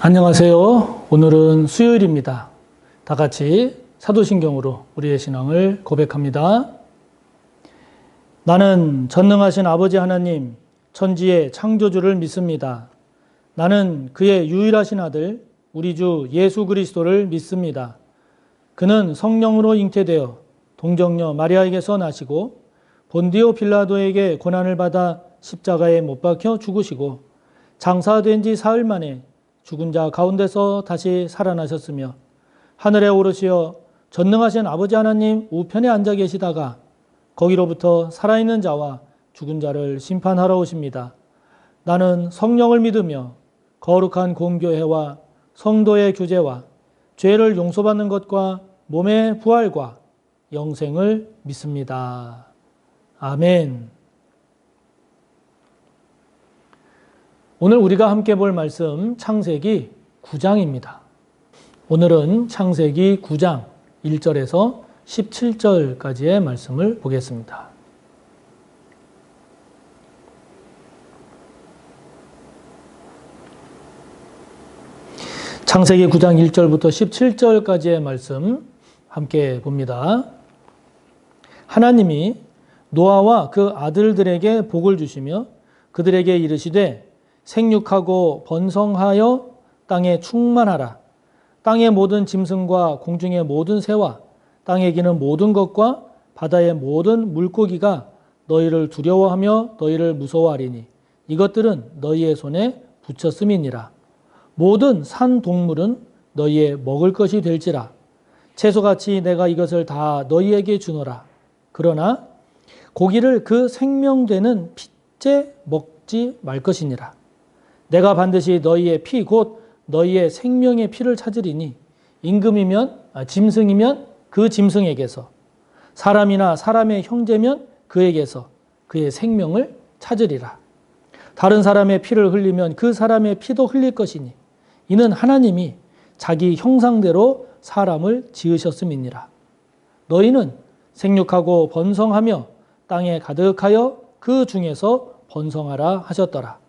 안녕하세요. 오늘은 수요일입니다. 다 같이 사도신경으로 우리의 신앙을 고백합니다. 나는 전능하신 아버지 하나님, 천지의 창조주를 믿습니다. 나는 그의 유일하신 아들, 우리 주 예수 그리스도를 믿습니다. 그는 성령으로 잉태되어 동정녀 마리아에게서 나시고 본디오 빌라도에게 고난을 받아 십자가에 못 박혀 죽으시고 장사된 지 사흘 만에 죽은 자 가운데서 다시 살아나셨으며 하늘에 오르시어 전능하신 아버지 하나님 우편에 앉아 계시다가 거기로부터 살아있는 자와 죽은 자를 심판하러 오십니다. 나는 성령을 믿으며 거룩한 공교회와 성도의 교제와 죄를 용서받는 것과 몸의 부활과 영생을 믿습니다. 아멘. 오늘 우리가 함께 볼 말씀 창세기 9장입니다. 오늘은 창세기 9장 1절에서 17절까지의 말씀을 보겠습니다. 창세기 9장 1절부터 17절까지의 말씀 함께 봅니다. 하나님이 노아와 그 아들들에게 복을 주시며 그들에게 이르시되 생육하고 번성하여 땅에 충만하라. 땅의 모든 짐승과 공중의 모든 새와 땅에 기는 모든 것과 바다의 모든 물고기가 너희를 두려워하며 너희를 무서워하리니 이것들은 너희의 손에 붙였음이니라. 모든 산 동물은 너희의 먹을 것이 될지라. 채소같이 내가 이것을 다 너희에게 주노라. 그러나 고기를 그 생명되는 핏째 먹지 말 것이니라. 내가 반드시 너희의 피 곧 너희의 생명의 피를 찾으리니 임금이면 짐승이면 그 짐승에게서 사람이나 사람의 형제면 그에게서 그의 생명을 찾으리라. 다른 사람의 피를 흘리면 그 사람의 피도 흘릴 것이니 이는 하나님이 자기 형상대로 사람을 지으셨음이니라. 너희는 생육하고 번성하며 땅에 가득하여 그 중에서 번성하라 하셨더라.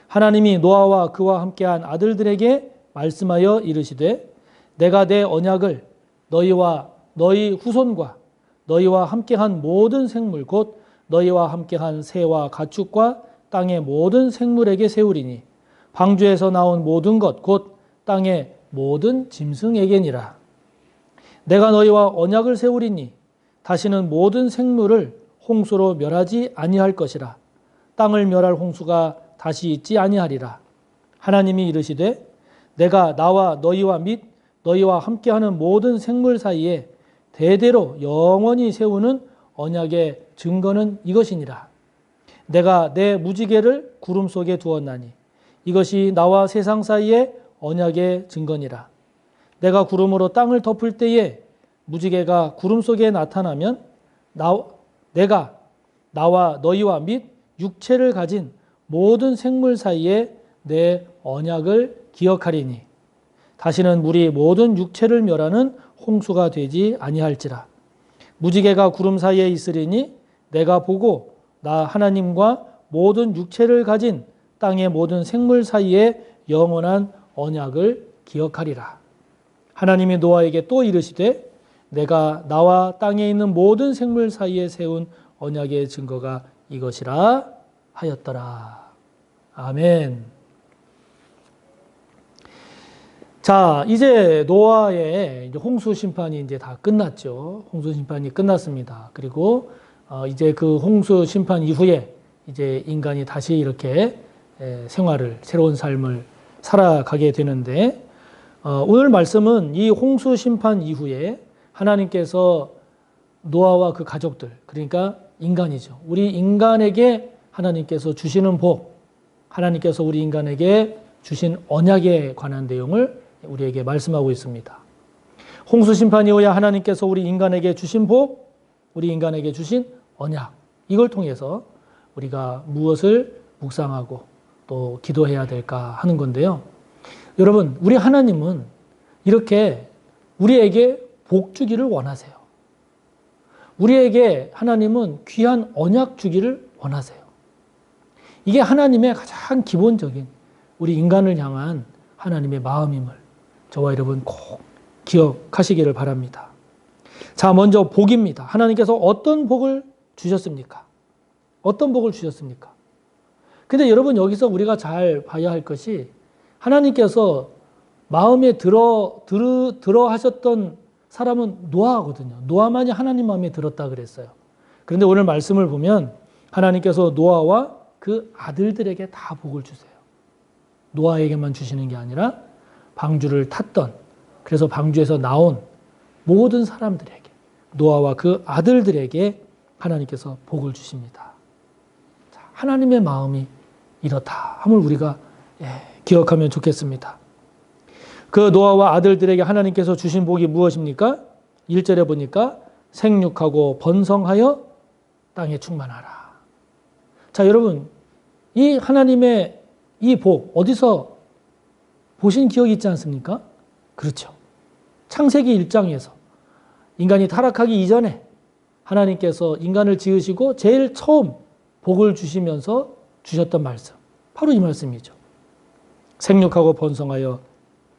하나님이 노아와 그와 함께한 아들들에게 말씀하여 이르시되 내가 내 언약을 너희와 너희 후손과 너희와 함께한 모든 생물 곧 너희와 함께한 새와 가축과 땅의 모든 생물에게 세우리니 방주에서 나온 모든 것 곧 땅의 모든 짐승에게니라. 내가 너희와 언약을 세우리니 다시는 모든 생물을 홍수로 멸하지 아니할 것이라. 땅을 멸할 홍수가 다시 있지 아니하리라. 하나님이 이르시되 내가 나와 너희와 및 너희와 함께하는 모든 생물 사이에 대대로 영원히 세우는 언약의 증거는 이것이니라. 내가 내 무지개를 구름 속에 두었나니 이것이 나와 세상 사이에 언약의 증거니라. 내가 구름으로 땅을 덮을 때에 무지개가 구름 속에 나타나면 내가 나와 너희와 및 육체를 가진 모든 생물 사이에 내 언약을 기억하리니 다시는 물이 모든 육체를 멸하는 홍수가 되지 아니할지라. 무지개가 구름 사이에 있으리니 내가 보고 나 하나님과 모든 육체를 가진 땅의 모든 생물 사이에 영원한 언약을 기억하리라. 하나님이 노아에게 또 이르시되 내가 나와 땅에 있는 모든 생물 사이에 세운 언약의 증거가 이것이라 하였더라. 아멘. 자, 이제 노아의 홍수 심판이 이제 다 끝났죠. 홍수 심판이 끝났습니다. 그리고 이제 그 홍수 심판 이후에 이제 인간이 다시 이렇게 생활을, 새로운 삶을 살아가게 되는데, 오늘 말씀은 이 홍수 심판 이후에 하나님께서 노아와 그 가족들, 그러니까 인간이죠. 우리 인간에게 하나님께서 주시는 복, 하나님께서 우리 인간에게 주신 언약에 관한 내용을 우리에게 말씀하고 있습니다. 홍수 심판 이후에 하나님께서 우리 인간에게 주신 복, 우리 인간에게 주신 언약, 이걸 통해서 우리가 무엇을 묵상하고 또 기도해야 될까 하는 건데요. 여러분, 우리 하나님은 이렇게 우리에게 복 주기를 원하세요. 우리에게 하나님은 귀한 언약 주기를 원하세요. 이게 하나님의 가장 기본적인 우리 인간을 향한 하나님의 마음임을 저와 여러분 꼭 기억하시기를 바랍니다. 자, 먼저 복입니다. 하나님께서 어떤 복을 주셨습니까? 어떤 복을 주셨습니까? 근데 여러분 여기서 우리가 잘 봐야 할 것이 하나님께서 마음에 들어 하셨던 사람은 노아거든요. 노아만이 하나님 마음에 들었다 그랬어요. 그런데 오늘 말씀을 보면 하나님께서 노아와 그 아들들에게 다 복을 주세요. 노아에게만 주시는 게 아니라 방주를 탔던, 그래서 방주에서 나온 모든 사람들에게, 노아와 그 아들들에게 하나님께서 복을 주십니다. 자, 하나님의 마음이 이렇다 함을 우리가 기억하면 좋겠습니다. 그 노아와 아들들에게 하나님께서 주신 복이 무엇입니까? 1절에 보니까 생육하고 번성하여 땅에 충만하라. 자, 여러분, 이 하나님의 이 복 어디서 보신 기억이 있지 않습니까? 그렇죠. 창세기 1장에서 인간이 타락하기 이전에 하나님께서 인간을 지으시고 제일 처음 복을 주시면서 주셨던 말씀, 바로 이 말씀이죠. 생육하고 번성하여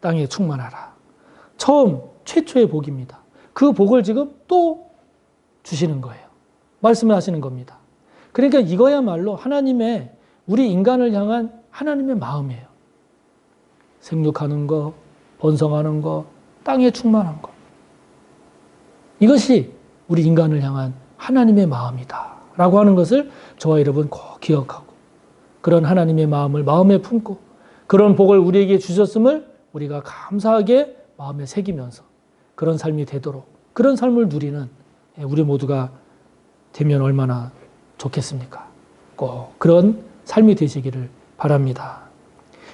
땅에 충만하라. 처음 최초의 복입니다. 그 복을 지금 또 주시는 거예요. 말씀을 하시는 겁니다. 그러니까 이거야말로 하나님의, 우리 인간을 향한 하나님의 마음이에요. 생육하는 거, 번성하는 거, 땅에 충만한 거. 이것이 우리 인간을 향한 하나님의 마음이다 라고 하는 것을 저와 여러분 꼭 기억하고, 그런 하나님의 마음을 마음에 품고 그런 복을 우리에게 주셨음을 우리가 감사하게 마음에 새기면서 그런 삶이 되도록, 그런 삶을 누리는 우리 모두가 되면 얼마나 좋겠습니까? 꼭 그런 삶이 되시기를 바랍니다.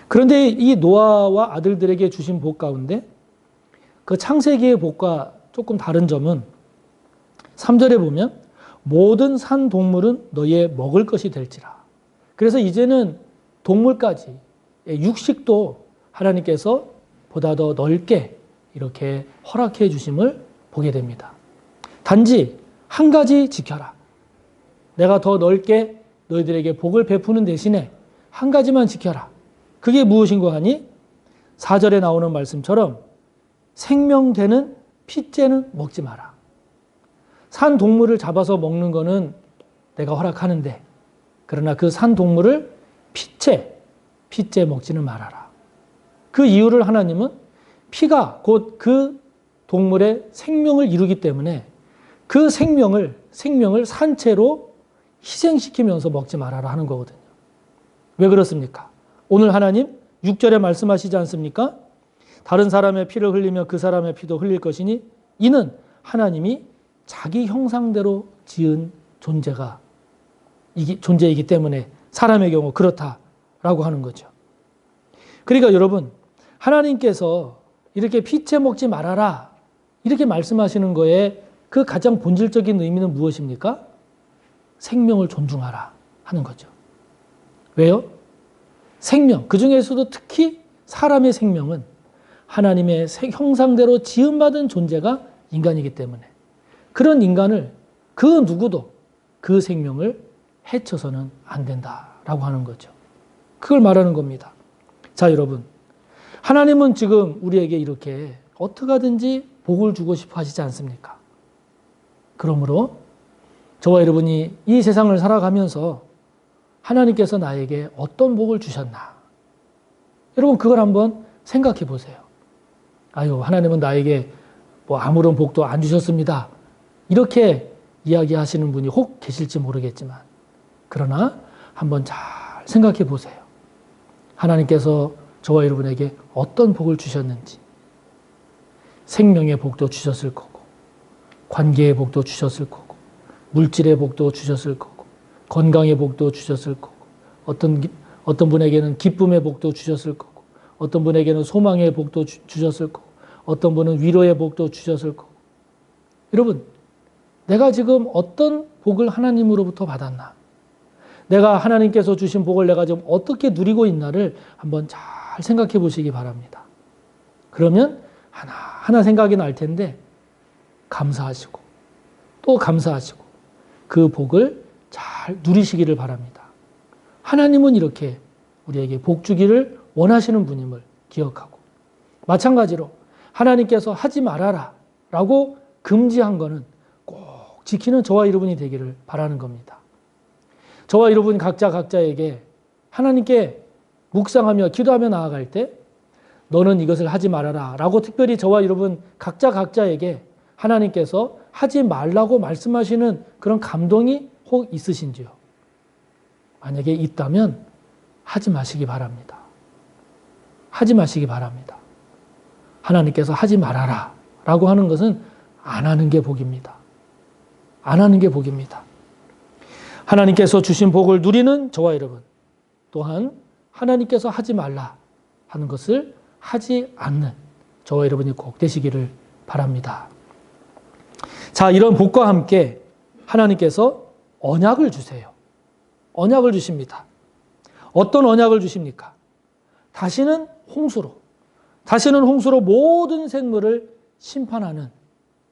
그런데 이 노아와 아들들에게 주신 복 가운데 그 창세기의 복과 조금 다른 점은 3절에 보면 모든 산 동물은 너희의 먹을 것이 될지라. 그래서 이제는 동물까지, 육식도 하나님께서 보다 더 넓게 이렇게 허락해 주심을 보게 됩니다. 단지 한 가지 지켜라. 내가 더 넓게 너희들에게 복을 베푸는 대신에 한 가지만 지켜라. 그게 무엇인가 하니 4절에 나오는 말씀처럼 생명되는 핏째는 먹지 마라. 산 동물을 잡아서 먹는 거는 내가 허락하는데, 그러나 그 산 동물을 핏째 먹지는 말아라. 그 이유를 하나님은 피가 곧 그 동물의 생명을 이루기 때문에 그 생명을 산채로 희생시키면서 먹지 말아라 하는 거거든요. 왜 그렇습니까? 오늘 하나님 6절에 말씀하시지 않습니까? 다른 사람의 피를 흘리면 그 사람의 피도 흘릴 것이니 이는 하나님이 자기 형상대로 지은 존재이기 때문에 사람의 경우 그렇다라고 하는 거죠. 그러니까 여러분, 하나님께서 이렇게 피채 먹지 말아라 이렇게 말씀하시는 거에 그 가장 본질적인 의미는 무엇입니까? 생명을 존중하라 하는 거죠. 왜요? 생명, 그 중에서도 특히 사람의 생명은 하나님의 형상대로 지음받은 존재가 인간이기 때문에 그런 인간을 그 누구도 그 생명을 해쳐서는 안 된다라고 하는 거죠. 그걸 말하는 겁니다. 자, 여러분, 하나님은 지금 우리에게 이렇게 어떻게 하든지 복을 주고 싶어 하시지 않습니까? 그러므로 저와 여러분이 이 세상을 살아가면서 하나님께서 나에게 어떤 복을 주셨나? 여러분, 그걸 한번 생각해 보세요. 아유, 하나님은 나에게 뭐 아무런 복도 안 주셨습니다. 이렇게 이야기하시는 분이 혹 계실지 모르겠지만, 그러나 한번 잘 생각해 보세요. 하나님께서 저와 여러분에게 어떤 복을 주셨는지. 생명의 복도 주셨을 거고, 관계의 복도 주셨을 거고, 물질의 복도 주셨을 거고, 건강의 복도 주셨을 거고, 어떤 분에게는 기쁨의 복도 주셨을 거고, 어떤 분에게는 소망의 복도 주셨을 거고, 어떤 분은 위로의 복도 주셨을 거고. 여러분, 내가 지금 어떤 복을 하나님으로부터 받았나? 내가 하나님께서 주신 복을 내가 지금 어떻게 누리고 있나를 한번 잘 생각해 보시기 바랍니다. 그러면 하나하나 생각이 날 텐데 감사하시고 또 감사하시고 그 복을 잘 누리시기를 바랍니다. 하나님은 이렇게 우리에게 복 주기를 원하시는 분임을 기억하고, 마찬가지로 하나님께서 하지 말아라 라고 금지한 거는 꼭 지키는 저와 여러분이 되기를 바라는 겁니다. 저와 여러분 각자에게 하나님께 묵상하며 기도하며 나아갈 때 너는 이것을 하지 말아라 라고 특별히 저와 여러분 각자에게 하나님께서 하지 말라고 말씀하시는 그런 감동이 혹 있으신지요? 만약에 있다면 하지 마시기 바랍니다. 하지 마시기 바랍니다. 하나님께서 하지 말아라 라고 하는 것은 안 하는 게 복입니다. 안 하는 게 복입니다. 하나님께서 주신 복을 누리는 저와 여러분, 또한 하나님께서 하지 말라 하는 것을 하지 않는 저와 여러분이 꼭 되시기를 바랍니다. 자, 이런 복과 함께 하나님께서 언약을 주세요. 언약을 주십니다. 어떤 언약을 주십니까? 다시는 홍수로 모든 생물을 심판하는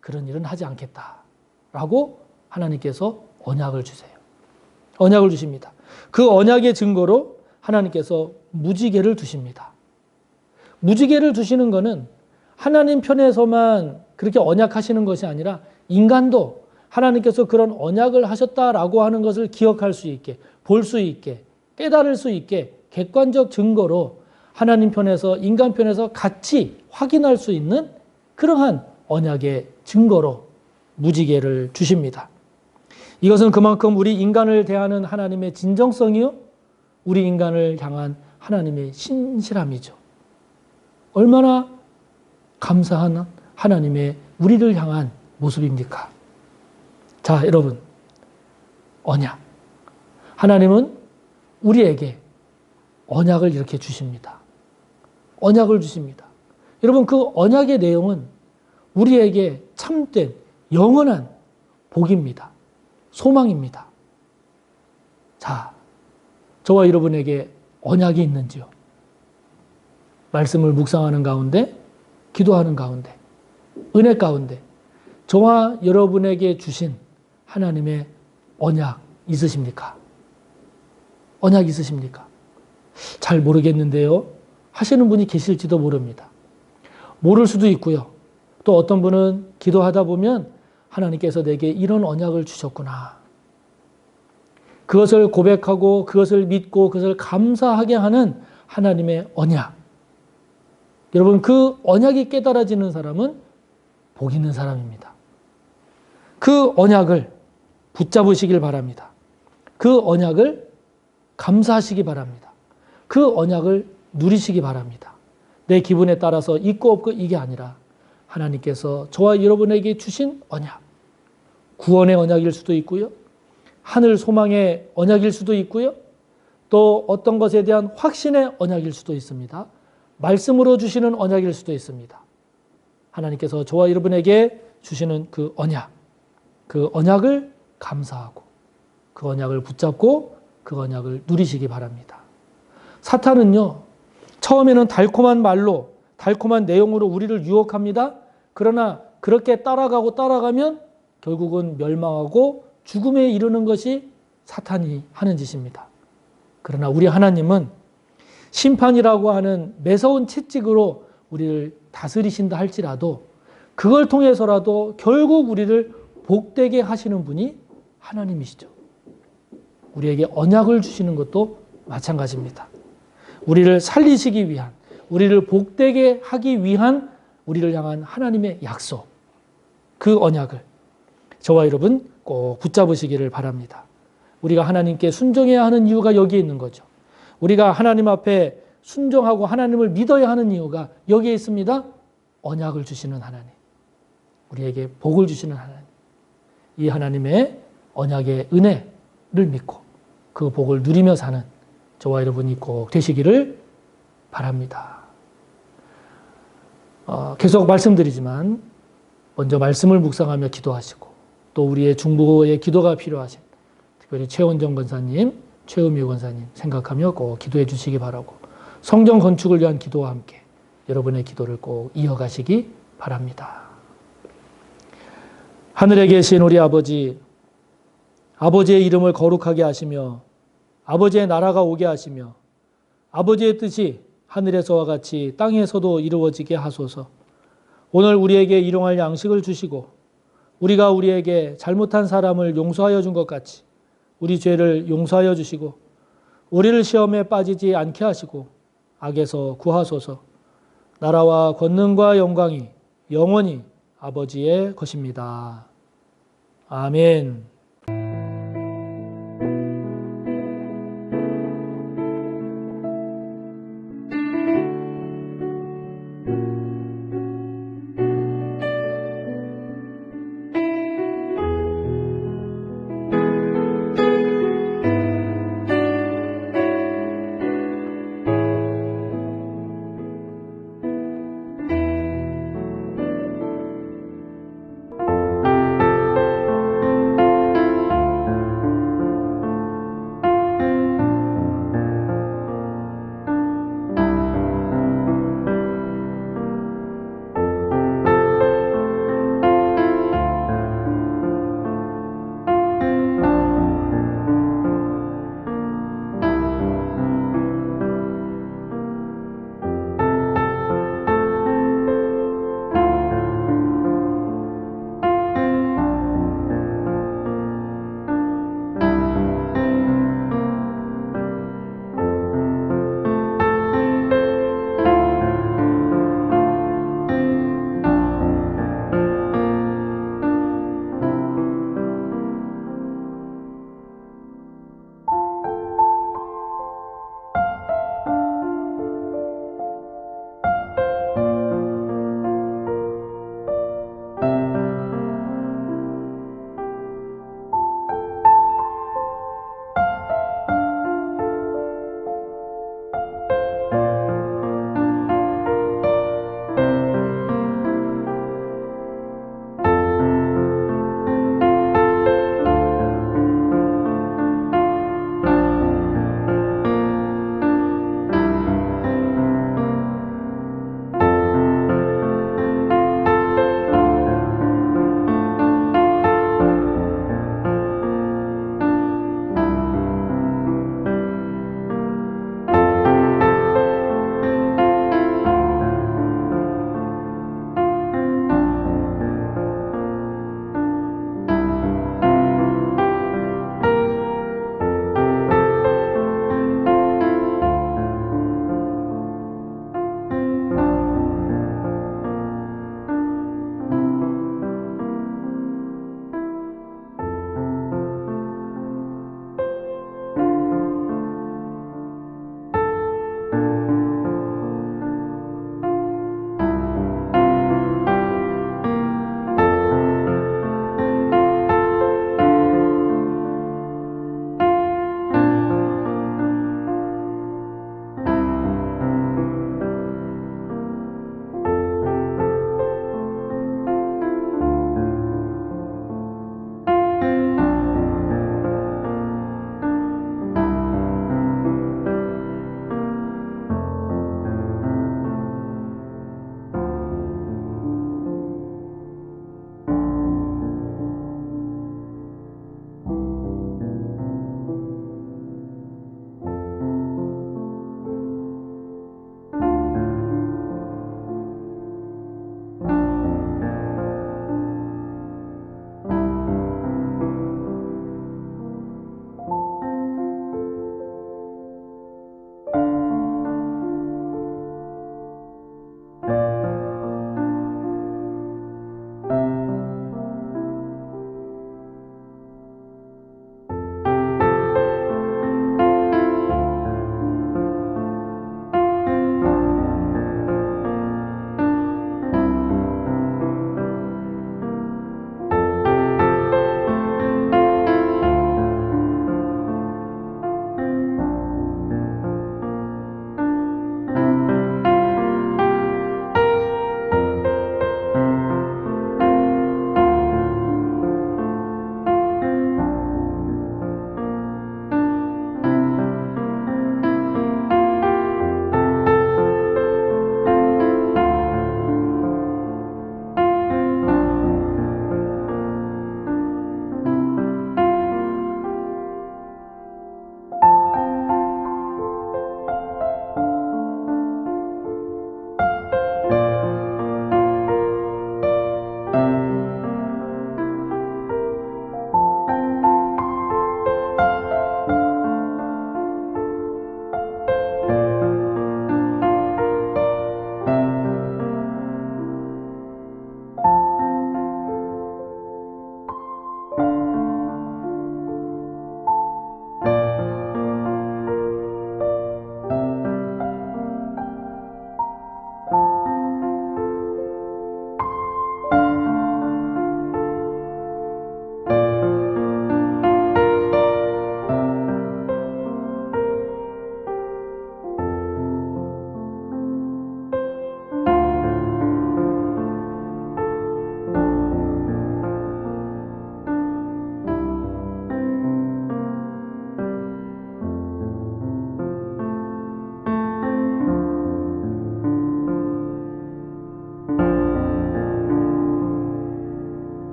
그런 일은 하지 않겠다라고 하나님께서 언약을 주세요. 언약을 주십니다. 그 언약의 증거로 하나님께서 무지개를 두십니다. 무지개를 두시는 것은 하나님 편에서만 그렇게 언약하시는 것이 아니라 인간도 하나님께서 그런 언약을 하셨다라고 하는 것을 기억할 수 있게, 볼 수 있게, 깨달을 수 있게 객관적 증거로 하나님 편에서 인간 편에서 같이 확인할 수 있는 그러한 언약의 증거로 무지개를 주십니다. 이것은 그만큼 우리 인간을 대하는 하나님의 진정성이요, 우리 인간을 향한 하나님의 신실함이죠. 얼마나 감사한 하나님의 우리를 향한 모습입니까? 자, 여러분, 언약. 하나님은 우리에게 언약을 이렇게 주십니다. 언약을 주십니다. 여러분, 그 언약의 내용은 우리에게 참된 영원한 복입니다. 소망입니다. 자, 저와 여러분에게 언약이 있는지요? 말씀을 묵상하는 가운데, 기도하는 가운데, 은혜 가운데 저와 여러분에게 주신 하나님의 언약 있으십니까? 언약 있으십니까? 잘 모르겠는데요. 하시는 분이 계실지도 모릅니다. 모를 수도 있고요. 또 어떤 분은 기도하다 보면 하나님께서 내게 이런 언약을 주셨구나. 그것을 고백하고 그것을 믿고 그것을 감사하게 하는 하나님의 언약. 여러분, 그 언약이 깨달아지는 사람은 복 있는 사람입니다. 그 언약을 붙잡으시길 바랍니다. 그 언약을 감사하시기 바랍니다. 그 언약을 누리시기 바랍니다. 내 기분에 따라서 있고 없고 이게 아니라 하나님께서 저와 여러분에게 주신 언약, 구원의 언약일 수도 있고요. 하늘 소망의 언약일 수도 있고요. 또 어떤 것에 대한 확신의 언약일 수도 있습니다. 말씀으로 주시는 언약일 수도 있습니다. 하나님께서 저와 여러분에게 주시는 그 언약, 그 언약을 감사하고 그 언약을 붙잡고 그 언약을 누리시기 바랍니다. 사탄은요, 처음에는 달콤한 말로, 달콤한 내용으로 우리를 유혹합니다. 그러나 그렇게 따라가면 결국은 멸망하고 죽음에 이르는 것이 사탄이 하는 짓입니다. 그러나 우리 하나님은 심판이라고 하는 매서운 채찍으로 우리를 다스리신다 할지라도 그걸 통해서라도 결국 우리를 복되게 하시는 분이 하나님이시죠. 우리에게 언약을 주시는 것도 마찬가지입니다. 우리를 살리시기 위한, 우리를 복되게 하기 위한 우리를 향한 하나님의 약속, 그 언약을 저와 여러분 꼭 붙잡으시기를 바랍니다. 우리가 하나님께 순종해야 하는 이유가 여기에 있는 거죠. 우리가 하나님 앞에 순종하고 하나님을 믿어야 하는 이유가 여기에 있습니다. 언약을 주시는 하나님, 우리에게 복을 주시는 하나님, 이 하나님의 언약의 은혜를 믿고 그 복을 누리며 사는 저와 여러분이 꼭 되시기를 바랍니다. 계속 말씀드리지만 먼저 말씀을 묵상하며 기도하시고 또 우리의 중보의 기도가 필요하신 특별히 최원정 권사님, 최은미 권사님 생각하며 꼭 기도해 주시기 바라고 성전 건축을 위한 기도와 함께 여러분의 기도를 꼭 이어가시기 바랍니다. 하늘에 계신 우리 아버지, 아버지의 이름을 거룩하게 하시며 아버지의 나라가 오게 하시며 아버지의 뜻이 하늘에서와 같이 땅에서도 이루어지게 하소서. 오늘 우리에게 일용할 양식을 주시고 우리가 우리에게 잘못한 사람을 용서하여 준 것 같이 우리 죄를 용서하여 주시고 우리를 시험에 빠지지 않게 하시고 악에서 구하소서. 나라와 권능과 영광이 영원히 아버지의 것입니다. 아멘.